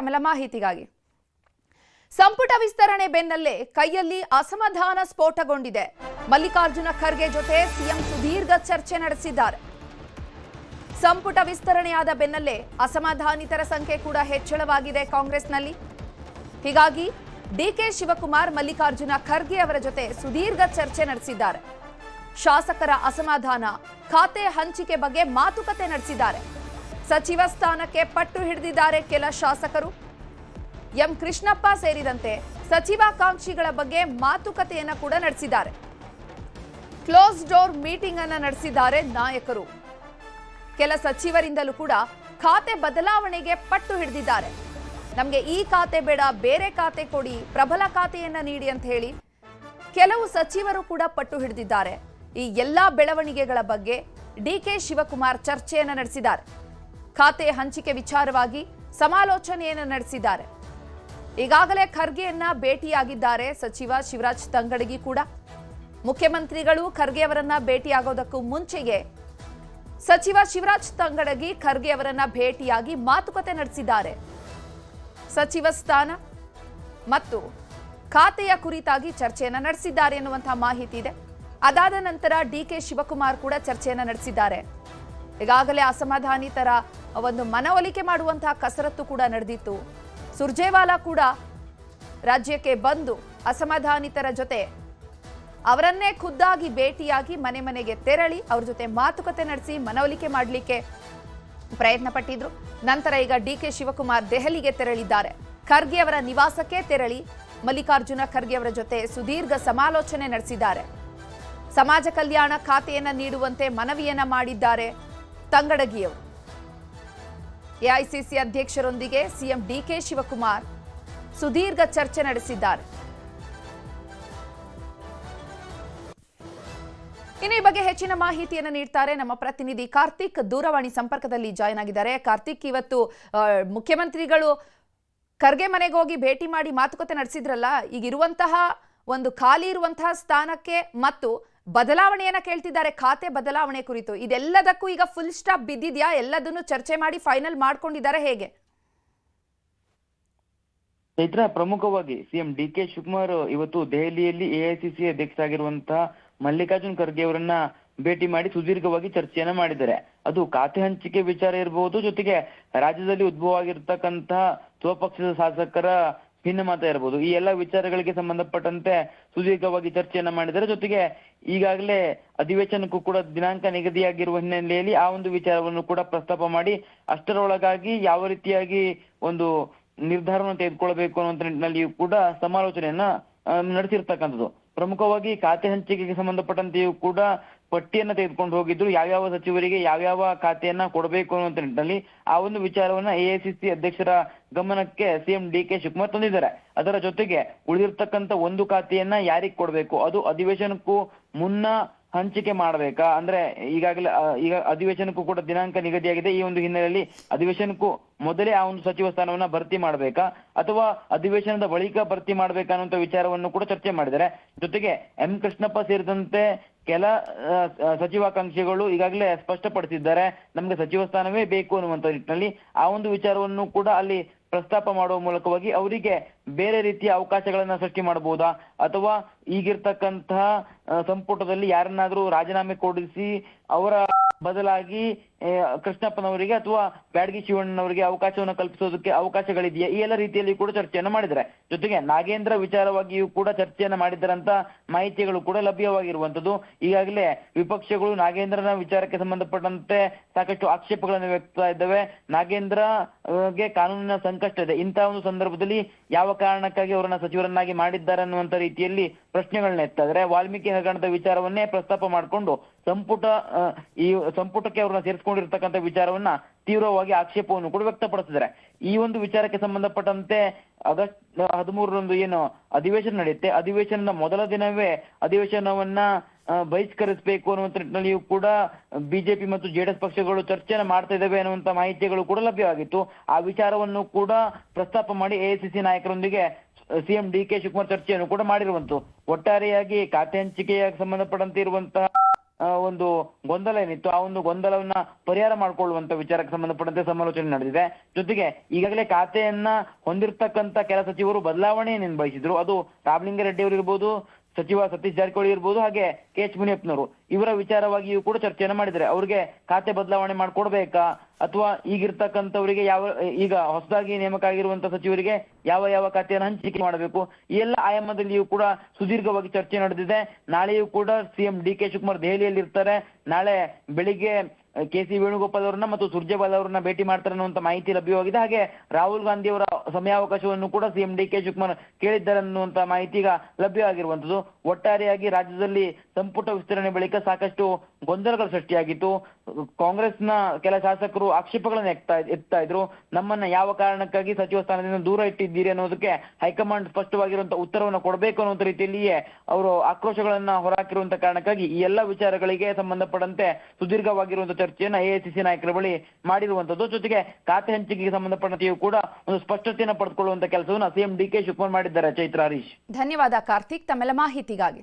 ಆಮೇಲೆ ಮಾಹಿತಿಗಾಗಿ ಸಂಪುಟ ವಿಸ್ತರಣೆ ಬೆನ್ನಲ್ಲೇ ಕೈಯಲ್ಲಿ ಅಸಮಾಧಾನ ಸ್ಫೋಟಗೊಂಡಿದೆ. ಮಲ್ಲಿಕಾರ್ಜುನ ಖರ್ಗೆ ಜೊತೆ ಸಿಎಂ ಸುದೀರ್ಘ ಚರ್ಚೆ ನಡೆಸಿದ್ದಾರೆ. ಸಂಪುಟ ವಿಸ್ತರಣೆಯಾದ ಬೆನ್ನಲ್ಲೇ ಅಸಮಾಧಾನಿತರ ಸಂಖ್ಯೆ ಕೂಡ ಹೆಚ್ಚಳವಾಗಿದೆ ಕಾಂಗ್ರೆಸ್ನಲ್ಲಿ. ಹೀಗಾಗಿ ಡಿಕೆ ಶಿವಕುಮಾರ್ ಮಲ್ಲಿಕಾರ್ಜುನ ಖರ್ಗೆ ಅವರ ಜೊತೆ ಸುದೀರ್ಘ ಚರ್ಚೆ ನಡೆಸಿದ್ದಾರೆ. ಶಾಸಕರ ಅಸಮಾಧಾನ, ಖಾತೆ ಹಂಚಿಕೆ ಬಗ್ಗೆ ಮಾತುಕತೆ ನಡೆಸಿದ್ದಾರೆ. ಸಚಿವ ಸ್ಥಾನಕ್ಕೆ ಪಟ್ಟು ಹಿಡಿದಿದ್ದಾರೆ ಕೆಲ ಶಾಸಕರು. ಎಂ ಕೃಷ್ಣಪ್ಪ ಸೇರಿದಂತೆ ಸಚಿವಾಕಾಂಕ್ಷಿಗಳ ಬಗ್ಗೆ ಮಾತುಕತೆಯನ್ನ ಕೂಡ ನಡೆಸಿದ್ದಾರೆ. ಕ್ಲೋಸ್ ಡೋರ್ ಮೀಟಿಂಗ್ ಅನ್ನ ನಡೆಸಿದ್ದಾರೆ ನಾಯಕರು. ಕೆಲ ಸಚಿವರಿಂದಲೂ ಕೂಡ ಖಾತೆ ಬದಲಾವಣೆಗೆ ಪಟ್ಟು ಹಿಡಿದಿದ್ದಾರೆ. ನಮಗೆ ಈ ಖಾತೆ ಬೇಡ, ಬೇರೆ ಖಾತೆ ಕೊಡಿ, ಪ್ರಬಲ ಖಾತೆಯನ್ನ ನೀಡಿ ಅಂತ ಹೇಳಿ ಕೆಲವು ಸಚಿವರು ಕೂಡ ಪಟ್ಟು ಹಿಡಿದಿದ್ದಾರೆ. ಈ ಎಲ್ಲಾ ಬೆಳವಣಿಗೆಗಳ ಬಗ್ಗೆ ಡಿಕೆ ಶಿವಕುಮಾರ್ ಚರ್ಚೆಯನ್ನ ನಡೆಸಿದ್ದಾರೆ. ಖಾತೆ ಹಂಚಿಕೆ ವಿಚಾರವಾಗಿ ಸಮಾಲೋಚನೆಯನ್ನು ನಡೆಸಿದ್ದಾರೆ. ಈಗಾಗಲೇ ಖರ್ಗೆಯನ್ನ ಭೇಟಿಯಾಗಿದ್ದಾರೆ ಸಚಿವ ಶಿವರಾಜ್ ತಂಗಡಗಿ ಕೂಡ. ಮುಖ್ಯಮಂತ್ರಿಗಳು ಖರ್ಗೆ ಅವರನ್ನ ಭೇಟಿಯಾಗೋದಕ್ಕೂ ಮುಂಚೆಯೇ ಸಚಿವ ಶಿವರಾಜ್ ತಂಗಡಗಿ ಖರ್ಗೆ ಅವರನ್ನ ಭೇಟಿಯಾಗಿ ಮಾತುಕತೆ ನಡೆಸಿದ್ದಾರೆ. ಸಚಿವ ಸ್ಥಾನ ಮತ್ತು ಖಾತೆಯ ಕುರಿತಾಗಿ ಚರ್ಚೆಯನ್ನ ನಡೆಸಿದ್ದಾರೆ ಎನ್ನುವಂತಹ ಮಾಹಿತಿ ಇದೆ. ಅದಾದ ನಂತರ ಡಿಕೆ ಶಿವಕುಮಾರ್ ಕೂಡ ಚರ್ಚೆಯನ್ನ ನಡೆಸಿದ್ದಾರೆ. ಈಗಾಗಲೇ ಅಸಮಾಧಾನಿತರ ಒಂದು ಮನವೊಲಿಕೆ ಮಾಡುವಂತಹ ಕಸರತ್ತು ಕೂಡ ನಡೆದಿತ್ತು. ಸುರ್ಜೇವಾಲಾ ಕೂಡ ರಾಜ್ಯಕ್ಕೆ ಬಂದು ಅಸಮಾಧಾನಿತರ ಜೊತೆ ಅವರನ್ನೇ ಖುದ್ದಾಗಿ ಭೇಟಿಯಾಗಿ ಮನೆ ಮನೆಗೆ ತೆರಳಿ ಅವ್ರ ಜೊತೆ ಮಾತುಕತೆ ನಡೆಸಿ ಮನವೊಲಿಕೆ ಮಾಡಲಿಕ್ಕೆ ಪ್ರಯತ್ನ ಪಟ್ಟಿದ್ರು. ನಂತರ ಈಗ ಡಿಕೆ ಶಿವಕುಮಾರ್ ದೆಹಲಿಗೆ ತೆರಳಿದ್ದಾರೆ. ಖರ್ಗೆ ಅವರ ನಿವಾಸಕ್ಕೆ ತೆರಳಿ ಮಲ್ಲಿಕಾರ್ಜುನ ಖರ್ಗೆ ಅವರ ಜೊತೆ ಸುದೀರ್ಘ ಸಮಾಲೋಚನೆ ನಡೆಸಿದ್ದಾರೆ. ಸಮಾಜ ಕಲ್ಯಾಣ ಖಾತೆಯನ್ನ ನೀಡುವಂತೆ ಮನವಿಯನ್ನ ಮಾಡಿದ್ದಾರೆ ತಂಗಡಗಿಯವರು. ಎಐಸಿಸಿ ಅಧ್ಯಕ್ಷರೊಂದಿಗೆ ಸಿಎಂ ಡಿಕೆ ಶಿವಕುಮಾರ್ ಸುದೀರ್ಘ ಚರ್ಚೆ ನಡೆಸಿದ್ದಾರೆ. ಇನ್ನು ಈ ಬಗ್ಗೆ ಹೆಚ್ಚಿನ ಮಾಹಿತಿಯನ್ನು ನೀಡ್ತಾರೆ ನಮ್ಮ ಪ್ರತಿನಿಧಿ ಕಾರ್ತಿಕ್. ದೂರವಾಣಿ ಸಂಪರ್ಕದಲ್ಲಿ ಜಾಯ್ನ್ ಆಗಿದ್ದಾರೆ. ಕಾರ್ತಿಕ್, ಇವತ್ತು ಮುಖ್ಯಮಂತ್ರಿಗಳು ಖರ್ಗೆ ಮನೆಗೆ ಹೋಗಿ ಭೇಟಿ ಮಾಡಿ ಮಾತುಕತೆ ನಡೆಸಿದ್ರಲ್ಲ, ಈಗ ಇರುವಂತಹ ಒಂದು ಖಾಲಿ ಇರುವಂತಹ ಸ್ಥಾನಕ್ಕೆ ಮತ್ತು ಬದಲಾವಣೆಯನ್ನ ಕೇಳ್ತಿದ್ದಾರೆ, ಖಾತೆ ಬದಲಾವಣೆ ಕುರಿತು. ಇದೆಲ್ಲದಕ್ಕೂ ಈಗ ಫುಲ್ ಸ್ಟಾಪ್ ಬಿದ್ದಿದ್ಯಾ? ಎಲ್ಲದನ್ನು ಚರ್ಚೆ ಮಾಡಿ ಫೈನಲ್ ಮಾಡ್ಕೊಂಡಿದ್ದಾರೆ, ಹೇಗೆ? ಚೈತ್ರ, ಪ್ರಮುಖವಾಗಿ ಸಿಎಂ ಡಿಕೆ ಶಿವಕುಮಾರ್ ಇವತ್ತು ದೆಹಲಿಯಲ್ಲಿ ಎಐಸಿಸಿ ಅಧ್ಯಕ್ಷರಾಗಿರುವಂತಹ ಮಲ್ಲಿಕಾರ್ಜುನ್ ಖರ್ಗೆ ಅವರನ್ನ ಭೇಟಿ ಮಾಡಿ ಸುದೀರ್ಘವಾಗಿ ಚರ್ಚೆಯನ್ನ ಮಾಡಿದ್ದಾರೆ. ಅದು ಖಾತೆ ಹಂಚಿಕೆ ವಿಚಾರ ಇರಬಹುದು, ಜೊತೆಗೆ ರಾಜ್ಯದಲ್ಲಿ ಉದ್ಭವ ಆಗಿರ್ತಕ್ಕಂತಹ ಸ್ವಪಕ್ಷದ ಶಾಸಕರ ಭಿನ್ನಮತ ಇರಬಹುದು. ಈ ಎಲ್ಲ ವಿಚಾರಗಳಿಗೆ ಸಂಬಂಧಪಟ್ಟಂತೆ ಸುದೀರ್ಘವಾಗಿ ಚರ್ಚೆಯನ್ನ ಮಾಡಿದ್ದಾರೆ. ಜೊತೆಗೆ ಈಗಾಗಲೇ ಅಧಿವೇಶನಕ್ಕೂ ಕೂಡ ದಿನಾಂಕ ನಿಗದಿಯಾಗಿರುವ ಹಿನ್ನೆಲೆಯಲ್ಲಿ ಆ ಒಂದು ವಿಚಾರವನ್ನು ಕೂಡ ಪ್ರಸ್ತಾಪ ಮಾಡಿ ಅಷ್ಟರೊಳಗಾಗಿ ಯಾವ ರೀತಿಯಾಗಿ ಒಂದು ನಿರ್ಧಾರವನ್ನು ತೆಗೆದುಕೊಳ್ಬೇಕು ಅನ್ನುವಂತ ನಿಟ್ಟಿನಲ್ಲಿಯೂ ಕೂಡ ಸಮಾಲೋಚನೆಯನ್ನ ನಡೆಸಿರ್ತಕ್ಕಂಥದ್ದು. ಪ್ರಮುಖವಾಗಿ ಖಾತೆ ಹಂಚಿಕೆಗೆ ಸಂಬಂಧಪಟ್ಟಂತೆಯೂ ಕೂಡ ಪಟ್ಟಿಯನ್ನ ತೆಗೆದುಕೊಂಡು ಹೋಗಿದ್ರು, ಯಾವ್ಯಾವ ಸಚಿವರಿಗೆ ಯಾವ್ಯಾವ ಖಾತೆಯನ್ನ ಕೊಡಬೇಕು ಅನ್ನುವಂತ ನಿಟ್ಟಿನಲ್ಲಿ ಆ ಒಂದು ವಿಚಾರವನ್ನ ಎಐಸಿಸಿ ಅಧ್ಯಕ್ಷರ ಗಮನಕ್ಕೆ ಸಿಎಂ ಡಿಕೆ ಶಿವಕುಮಾರ್ ತಂದಿದ್ದಾರೆ. ಅದರ ಜೊತೆಗೆ ಉಳಿದಿರ್ತಕ್ಕಂಥ ಒಂದು ಖಾತೆಯನ್ನ ಯಾರಿಗೆ ಕೊಡಬೇಕು, ಅದು ಅಧಿವೇಶನಕ್ಕೂ ಮುನ್ನ ಹಂಚಿಕೆ ಮಾಡಬೇಕಾ, ಅಂದ್ರೆ ಈಗಾಗಲೇ ಈಗ ಅಧಿವೇಶನಕ್ಕೂ ಕೂಡ ದಿನಾಂಕ ನಿಗದಿಯಾಗಿದೆ. ಈ ಒಂದು ಹಿನ್ನೆಲೆಯಲ್ಲಿ ಅಧಿವೇಶನಕ್ಕೂ ಮೊದಲೇ ಆ ಒಂದು ಸಚಿವ ಸ್ಥಾನವನ್ನ ಭರ್ತಿ ಮಾಡಬೇಕಾ ಅಥವಾ ಅಧಿವೇಶನದ ಬಳಿಕ ಭರ್ತಿ ಮಾಡ್ಬೇಕಾ ಅನ್ನುವಂತ ವಿಚಾರವನ್ನು ಕೂಡ ಚರ್ಚೆ ಮಾಡಿದ್ದಾರೆ. ಜೊತೆಗೆ ಎಂ ಕೃಷ್ಣಪ್ಪ ಸೇರಿದಂತೆ ಕೆಲ ಸಚಿವಾಕಾಂಕ್ಷಿಗಳು ಈಗಾಗಲೇ ಸ್ಪಷ್ಟಪಡಿಸಿದ್ದಾರೆ, ನಮ್ಗೆ ಸಚಿವ ಸ್ಥಾನವೇ ಬೇಕು ಅನ್ನುವಂತ ನಿಟ್ಟಿನಲ್ಲಿ ಆ ಒಂದು ವಿಚಾರವನ್ನು ಕೂಡ ಅಲ್ಲಿ ಪ್ರಸ್ತಾಪ ಮಾಡುವ ಮೂಲಕವಾಗಿ ಅವರಿಗೆ ಬೇರೆ ರೀತಿಯ ಅವಕಾಶಗಳನ್ನ ಸೃಷ್ಟಿ ಮಾಡಬಹುದಾ ಅಥವಾ ಈಗಿರ್ತಕ್ಕಂತಹ ಸಂಪುಟದಲ್ಲಿ ಯಾರನ್ನಾದ್ರೂ ರಾಜೀನಾಮೆ ಕೊಡಿಸಿ ಅವರ ಬದಲಾಗಿ ಕೃಷ್ಣಪ್ಪನವರಿಗೆ ಅಥವಾ ಬ್ಯಾಡಗಿ ಶಿವಣ್ಣನವರಿಗೆ ಅವಕಾಶವನ್ನು ಕಲ್ಪಿಸೋದಕ್ಕೆ ಅವಕಾಶಗಳಿದೆಯಾ, ಈ ಎಲ್ಲ ರೀತಿಯಲ್ಲಿ ಕೂಡ ಚರ್ಚೆಯನ್ನು ಮಾಡಿದ್ದಾರೆ. ಜೊತೆಗೆ ನಾಗೇಂದ್ರ ವಿಚಾರವಾಗಿಯೂ ಕೂಡ ಚರ್ಚೆಯನ್ನ ಮಾಡಿದ್ದಾರಂತ ಮಾಹಿತಿಗಳು ಕೂಡ ಲಭ್ಯವಾಗಿರುವಂತದ್ದು. ಈಗಾಗಲೇ ವಿಪಕ್ಷಗಳು ನಾಗೇಂದ್ರನ ವಿಚಾರಕ್ಕೆ ಸಂಬಂಧಪಟ್ಟಂತೆ ಸಾಕಷ್ಟು ಆಕ್ಷೇಪಗಳನ್ನು ವ್ಯಕ್ತ ಇದ್ದಾವೆ. ನಾಗೇಂದ್ರಗೆ ಕಾನೂನಿನ ಸಂಕಷ್ಟ ಇದೆ, ಇಂತಹ ಒಂದು ಸಂದರ್ಭದಲ್ಲಿ ಯಾವ ಕಾರಣಕ್ಕಾಗಿ ಅವರನ್ನ ಸಚಿವರನ್ನಾಗಿ ಮಾಡಿದ್ದಾರೆ ಅನ್ನುವಂತ ರೀತಿಯಲ್ಲಿ ಪ್ರಶ್ನೆಗಳನ್ನ ಎತ್ತಾ ಇದ್ದಾರೆ. ವಾಲ್ಮೀಕಿ ಹಗರಣದ ವಿಚಾರವನ್ನೇ ಪ್ರಸ್ತಾಪ ಮಾಡಿಕೊಂಡು ಈ ಸಂಪುಟಕ್ಕೆ ಅವರನ್ನ ಸೇರಿಸಿಕೊಂಡಿರ್ತಕ್ಕಂಥ ವಿಚಾರವನ್ನ ತೀವ್ರವಾಗಿ ಆಕ್ಷೇಪವನ್ನು ಕೂಡ ವ್ಯಕ್ತಪಡಿಸಿದ್ದಾರೆ. ಈ ಒಂದು ವಿಚಾರಕ್ಕೆ ಸಂಬಂಧಪಟ್ಟಂತೆ ಆಗಸ್ಟ್ 13ರಂದು ಏನು ಅಧಿವೇಶನ ನಡೆಯುತ್ತೆ, ಅಧಿವೇಶನದ ಮೊದಲ ದಿನವೇ ಅಧಿವೇಶನವನ್ನ ಬಹಿಷ್ಕರಿಸಬೇಕು ಅನ್ನುವಂತ ನಿಟ್ಟಿನಲ್ಲಿಯೂ ಕೂಡ ಬಿಜೆಪಿ ಮತ್ತು ಜೆಡಿಎಸ್ ಪಕ್ಷಗಳು ಚರ್ಚೆಯನ್ನು ಮಾಡ್ತಾ ಇದ್ದಾವೆ ಅನ್ನುವಂತ ಮಾಹಿತಿಗಳು ಕೂಡ ಲಭ್ಯವಾಗಿತ್ತು. ಆ ವಿಚಾರವನ್ನು ಕೂಡ ಪ್ರಸ್ತಾಪ ಮಾಡಿ ಎಐಸಿಸಿ ನಾಯಕರೊಂದಿಗೆ ಸಿಎಂ ಡಿಕೆ ಶಿವಕುಮಾರ್ ಚರ್ಚೆಯನ್ನು ಕೂಡ ಮಾಡಿರುವಂತು. ಒಟ್ಟಾರೆಯಾಗಿ ಖಾತೆ ಹಂಚಿಕೆಗೆ ಸಂಬಂಧಪಟ್ಟಂತೆ ಇರುವಂತಹ ಒಂದು ಗೊಂದಲ ಏನಿತ್ತು ಆ ಒಂದು ಗೊಂದಲವನ್ನ ಪರಿಹಾರ ಮಾಡಿಕೊಳ್ಳುವಂತ ವಿಚಾರಕ್ಕೆ ಸಂಬಂಧಪಟ್ಟಂತೆ ಸಮಾಲೋಚನೆ ನಡೆದಿದೆ. ಜೊತೆಗೆ ಈಗಾಗಲೇ ಖಾತೆಯನ್ನ ಹೊಂದಿರತಕ್ಕಂತ ಕೆಲ ಸಚಿವರು ಬದಲಾವಣೆಯನ್ನು ಬಯಸಿದ್ರು. ಅದು ರಾಮಲಿಂಗಾರೆಡ್ಡಿ ಅವರು ಇರ್ಬೋದು, ಸಚಿವ ಸತೀಶ್ ಜಾರಕಿಹೊಳಿ ಇರ್ಬೋದು, ಹಾಗೆ ಕೆ ಎಚ್ ಮುನಿಯಪ್ಪನವರು ಇವರ ವಿಚಾರವಾಗಿಯೂ ಕೂಡ ಚರ್ಚೆಯನ್ನ ಮಾಡಿದ್ದಾರೆ. ಅವ್ರಿಗೆ ಖಾತೆ ಬದಲಾವಣೆ ಮಾಡ್ಕೊಡ್ಬೇಕಾ ಅಥವಾ ಈಗಿರ್ತಕ್ಕಂಥವರಿಗೆ ಈಗ ಹೊಸದಾಗಿ ನೇಮಕ ಆಗಿರುವಂತ ಸಚಿವರಿಗೆ ಯಾವ ಖಾತೆಯನ್ನು ಹಂಚಿಕೆ ಮಾಡಬೇಕು, ಈ ಎಲ್ಲ ಆಯಾಮದಲ್ಲಿಯೂ ಕೂಡ ಸುದೀರ್ಘವಾಗಿ ಚರ್ಚೆ ನಡೆದಿದೆ. ನಾಳೆಯೂ ಕೂಡ ಸಿಎಂ ಡಿ.ಕೆ. ಶಿವಕುಮಾರ್ ದೆಹಲಿಯಲ್ಲಿ ಇರ್ತಾರೆ. ನಾಳೆ ಬೆಳಿಗ್ಗೆ ಕೆ.ಸಿ. ವೇಣುಗೋಪಾಲ್ ಅವರನ್ನ ಮತ್ತು ಸುರ್ಜೇವಾಲಾ ಅವರನ್ನ ಭೇಟಿ ಮಾಡ್ತಾರೆ ಅನ್ನುವಂತ ಮಾಹಿತಿ ಲಭ್ಯವಾಗಿದೆ. ಹಾಗೆ ರಾಹುಲ್ ಗಾಂಧಿ ಅವರ ಸಮಯಾವಕಾಶವನ್ನು ಕೂಡ ಸಿಎಂ ಡಿ.ಕೆ. ಶಿವಕುಮಾರ್ ಕೇಳಿದ್ದಾರೆ ಅನ್ನುವಂತ ಮಾಹಿತಿ ಈಗ ಲಭ್ಯವಾಗಿರುವಂತದ್ದು. ಒಟ್ಟಾರೆಯಾಗಿ ರಾಜ್ಯದಲ್ಲಿ ಸಂಪುಟ ವಿಸ್ತರಣೆ ಬಳಿಕ ಸಾಕಷ್ಟು ಗೊಂದಲಗಳು ಸೃಷ್ಟಿಯಾಗಿತ್ತು. ಕಾಂಗ್ರೆಸ್ನ ಕೆಲ ಶಾಸಕರು ಆಕ್ಷೇಪಗಳನ್ನು ಎತ್ತಾ ಇದ್ರು. ನಮ್ಮನ್ನ ಯಾವ ಕಾರಣಕ್ಕಾಗಿ ಸಚಿವ ಸ್ಥಾನದಿಂದ ದೂರ ಇಟ್ಟಿದ್ದೀರಿ ಅನ್ನೋದಕ್ಕೆ ಹೈಕಮಾಂಡ್ ಸ್ಪಷ್ಟವಾಗಿರುವಂತಹ ಉತ್ತರವನ್ನು ಕೊಡಬೇಕು ಅನ್ನುವಂತ ರೀತಿಯಲ್ಲಿಯೇ ಅವರು ಆಕ್ರೋಶಗಳನ್ನ ಹೊರಹಾಕಿರುವಂತ ಕಾರಣಕ್ಕಾಗಿ ಈ ಎಲ್ಲ ವಿಚಾರಗಳಿಗೆ ಸಂಬಂಧಪಟ್ಟಂತೆ ಸುದೀರ್ಘವಾಗಿರುವಂತಹ ಚರ್ಚೆಯನ್ನ ಎಐಸಿಸಿ ನಾಯಕರ ಬಳಿ ಮಾಡಿರುವಂತದ್ದು. ಜೊತೆಗೆ ಖಾತೆ ಹಂಚಿಕೆಗೆ ಸಂಬಂಧಪಟ್ಟಂತೆಯೂ ಕೂಡ ಒಂದು ಸ್ಪಷ್ಟತೆಯನ್ನು ಪಡೆದುಕೊಳ್ಳುವಂತ ಕೆಲಸವನ್ನು ಸಿಎಂ ಡಿ.ಕೆ. ಶಿವಕುಮಾರ್ ಮಾಡಿದ್ದಾರೆ. ಚೈತ್ರ, ಹರೀಶ್, ಧನ್ಯವಾದ ಕಾರ್ತಿಕ್ ತಮ್ಮೆಲ್ಲ ಮಾಹಿತಿಗಾಗಿ.